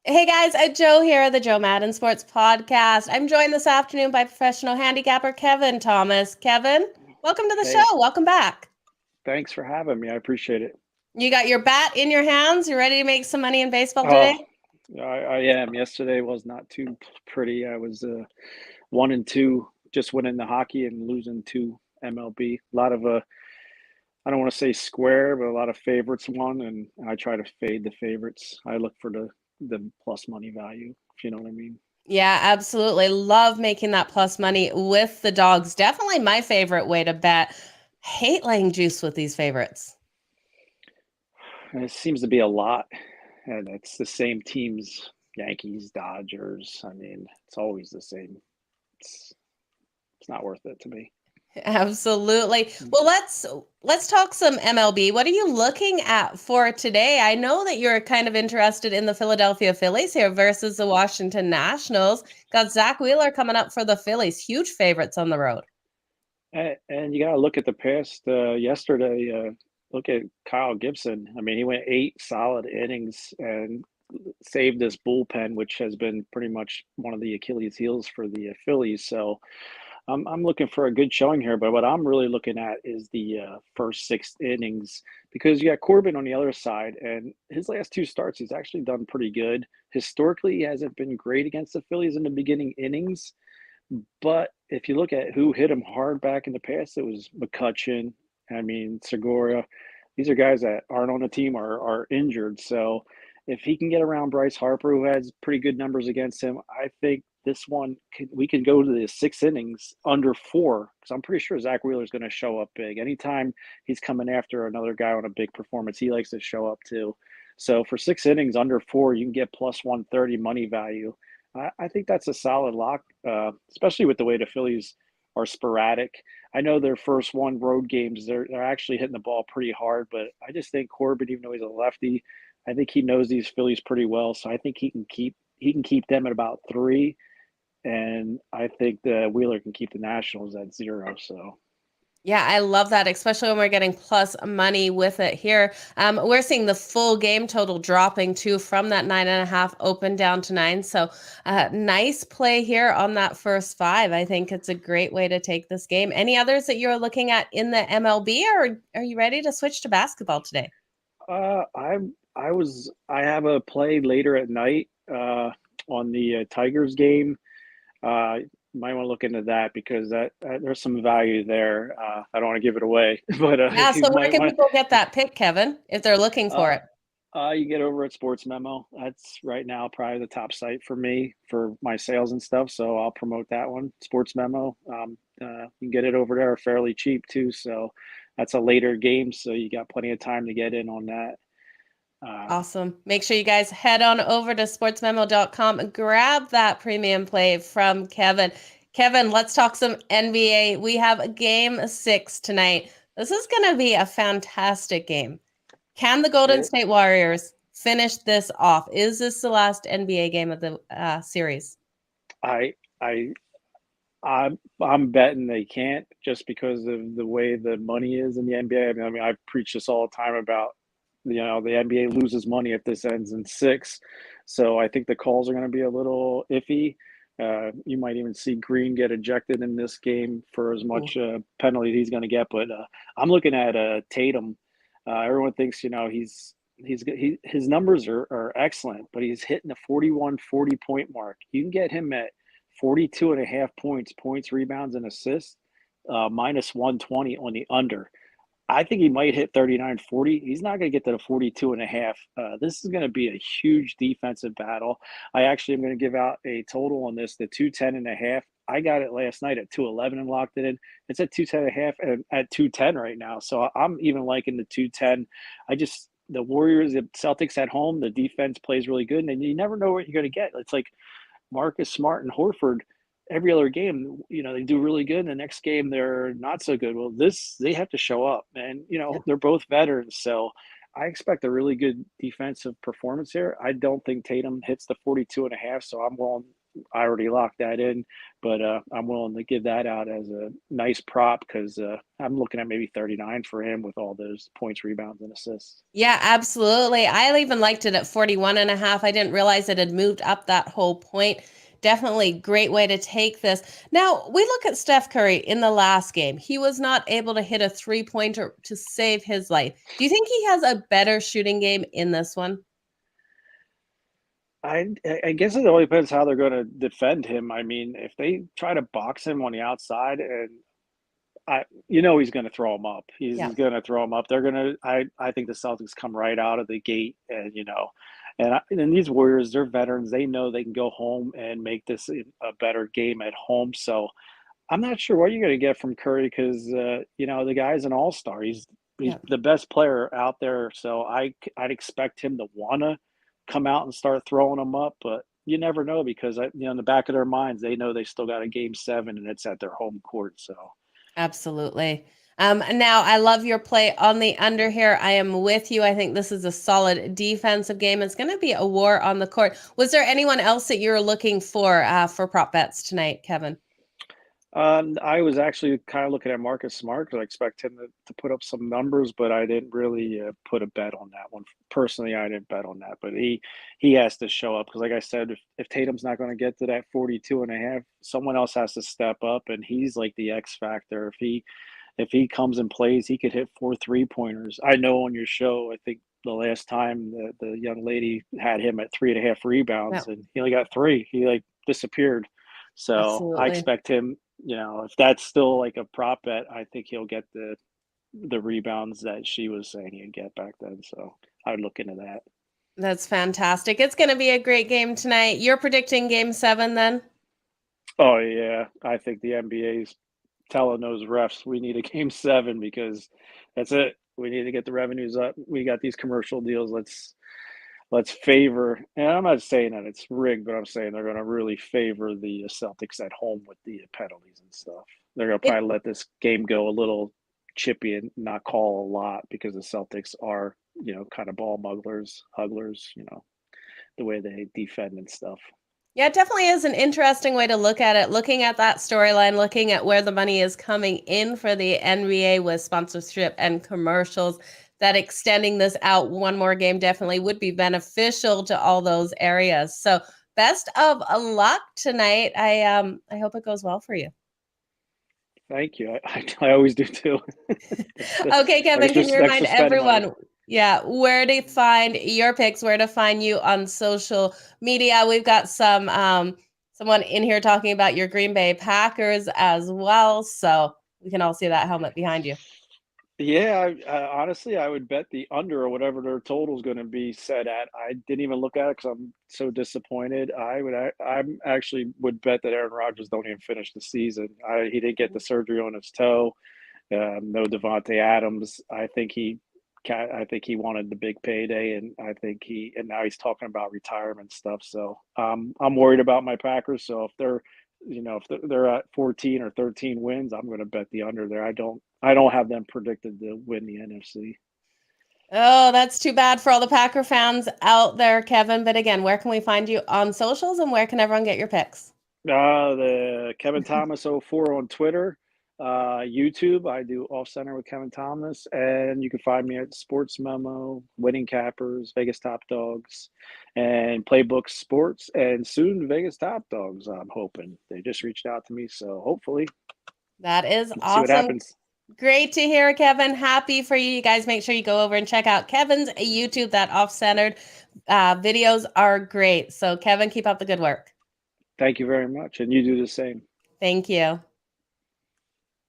Hey guys, Joe here, the Joe Madden Sports Podcast. I'm joined this afternoon by professional handicapper Kevin Thomas. Kevin, welcome to the Hey, show. Welcome back. thanks for having me. I appreciate it. You got your bat in your hands. You ready to make some money in baseball Oh, today? I am. Yesterday was not too pretty. I was 1-2, just winning the hockey and losing two MLB. A lot of I don't want to say square, but a lot of favorites won, and I try to fade the favorites. I look for the plus money value, if you know what I mean. Yeah, absolutely. Love making that plus money with the dogs. Definitely my favorite way to bet. Hate laying juice with these favorites. And it seems to be a lot, and it's the same teams: Yankees, Dodgers. I mean, it's always the same. It's it's not worth it to me. Absolutely. Well, let's talk some MLB. What are you looking at for today? I know that you're kind of interested in the Philadelphia Phillies here versus the Washington Nationals. Got Zach Wheeler coming up for the Phillies, huge favorites on the road. And you got to look at the past. Yesterday, look at Kyle Gibson. I mean, he went 8 solid innings and saved this bullpen, which has been pretty much one of the Achilles heels for the Phillies. So I'm looking for a good showing here. But what I'm really looking at is the first 6 innings, because you got Corbin on the other side, and his last two starts, he's actually done pretty good. Historically, he hasn't been great against the Phillies in the beginning innings, but if you look at who hit him hard back in the past, it was McCutcheon. I mean, Segura. These are guys that aren't on the team or are injured. So if he can get around Bryce Harper, who has pretty good numbers against him, I think this one we can go to the 6 innings under 4, because I'm pretty sure Zach Wheeler is going to show up big. Anytime he's coming after another guy on a big performance, he likes to show up too. So for 6 innings under 4, you can get plus 130 money value. I think that's a solid lock, especially with the way the Phillies are sporadic. I know their first one road games, they're actually hitting the ball pretty hard, but I just think Corbin, even though he's a lefty, I think he knows these Phillies pretty well. So I think he can keep them at about 3, and I think the Wheeler can keep the Nationals at 0. So Yeah, I love that, especially when we're getting plus money with it here. We're seeing the full game total dropping too from that 9.5 open down to 9. So, nice play here on that first five. I think it's a great way to take this game. Any others that you're looking at in the MLB, or are you ready to switch to basketball today? I have a play later at night on the Tigers game. Might want to look into that, because that there's some value there. I don't want to give it away, but Yeah, you so where might can want. people get that pick, Kevin, if they're looking for Uh, it? you get over at Sports Memo. That's right now probably the top site for me for my sales and stuff. So I'll promote that one. Sports Memo. You can get it over there fairly cheap too. So that's a later game, so you got plenty of time to get in on that. Uh, Awesome. Make sure you guys head on over to sportsmemo.com and grab that premium play from Kevin. Kevin, let's talk some NBA. We have game 6 tonight. This is going to be a fantastic game. Can the Golden it, State Warriors finish this off? Is this the last NBA game of the series? I I I'm betting they can't, just because of the way the money is in the NBA. I mean, I preach this all the time about, the NBA loses money if this ends in 6. So I think the calls are going to be a little iffy. You might even see Green get ejected in this game for as Ooh. much penalty he's going to get. But I'm looking at Tatum. Everyone thinks, his numbers are excellent, but he's hitting the 41, 40 point mark. You can get him at 42 and a half points, rebounds, and assists, minus 120 on the under. I think he might hit 39, 40. He's not going to get to the 42 and a half. This is going to be a huge defensive battle. I actually am going to give out a total on this, the 210 and a half. I got it last night at 211 and locked it in. It's at 210 and a half and at 210 right now. So I'm even liking the 210. The Warriors, the Celtics at home, the defense plays really good, and you never know what you're going to get. It's like Marcus Smart and Horford. Every other game, they do really good. And the next game, they're not so good. Well, they have to show up, and they're both veterans, so I expect a really good defensive performance here. I don't think Tatum hits the 42 and a half, so I'm I already locked that in, but I'm willing to give that out as a nice prop because I'm looking at maybe 39 for him with all those points, rebounds, and assists. Yeah, absolutely. I even liked it at 41.5. I didn't realize it had moved up that whole point. Definitely great way to take this. Now, we look at Steph Curry in the last game. He was not able to hit a three-pointer to save his life. Do you think he has a better shooting game in this one? I I guess it all depends how they're going to defend him. I mean, if they try to box him on the outside, and he's going to throw him up. Yeah, He's going to throw him up. They're going to. I think the Celtics come right out of the gate, and and these Warriors, they're veterans. They know they can go home and make this a better game at home. So I'm not sure what you're going to get from Curry because the guy's an all-star. He's yeah. the best player out there. So I'd expect him to wanna come out and start throwing them up, but you never know because in the back of their minds they know they still got a game 7 and it's at their home court. So Absolutely. Now, I love your play on the under here. I am with you. I think this is a solid defensive game. It's going to be a war on the court. Was there anyone else that you're looking for prop bets tonight, Kevin? I was actually kind of looking at Marcus Smart because I expect him to put up some numbers, but I didn't really put a bet on that one. Personally, I didn't bet on that, but he has to show up because, like I said, if Tatum's not going to get to that 42.5, someone else has to step up, and he's like the X factor. If he comes and plays, he could hit 4 3-pointers. I know on your show, I think the last time the young lady had him at 3.5 rebounds, Yeah, and he only got three. He like disappeared. So I absolutely. expect him. If that's still like a prop bet, I think he'll get the rebounds that she was saying he'd get back then. So I would look into that. That's fantastic. It's going to be a great game tonight. You're predicting game 7 then? Oh yeah, I think the NBA's telling those refs we need a game 7 because that's it. We need to get the revenues up. We got these commercial deals. Let's favor. And I'm not saying that it's rigged, but I'm saying they're going to really favor the Celtics at home with the penalties and stuff. They're going to It probably let this game go a little chippy and not call a lot because the Celtics are, kind of ball mugglers, hugglers, the way they defend and stuff. Yeah, it definitely is an interesting way to look at it. Looking at that storyline, looking at where the money is coming in for the NBA with sponsorship and commercials, that extending this out one more game definitely would be beneficial to all those areas. So, best of luck tonight. I hope it goes well for you. Thank you. I always do too. Okay, Kevin, can you Extra remind spending money. everyone, yeah, where to find your picks, where to find you on social media? We've got someone in here talking about your Green Bay Packers as well, so we can all see that helmet behind you. Yeah, honestly, I would bet the under or whatever their total is going to be set at. I didn't even look at it because I'm so disappointed. I'm actually would bet that Aaron Rodgers don't even finish the season. He didn't get the surgery on his toe. No Devontae Adams. I think he wanted the big payday, and and now he's talking about retirement stuff. So I'm worried about my Packers. So if they're at 14 or 13 wins, I'm going to bet the under there. I don't have them predicted to win the NFC. Oh, that's too bad for all the Packer fans out there, Kevin. But again, where can we find you on socials and where can everyone get your picks? The Kevin Thomas 04 on Twitter, YouTube. I do Off Center with Kevin Thomas, and you can find me at Sports Memo, Winning Cappers, Vegas Top Dogs, and Playbook Sports, and soon Vegas Top Dogs. I'm hoping they just reached out to me, so hopefully That is we'll see what awesome. happens. Great to hear, Kevin. Happy for you. You guys make sure you go over and check out Kevin's YouTube. That off-centered videos are great. So, Kevin, keep up the good work. Thank you very much, and you do the same. Thank you.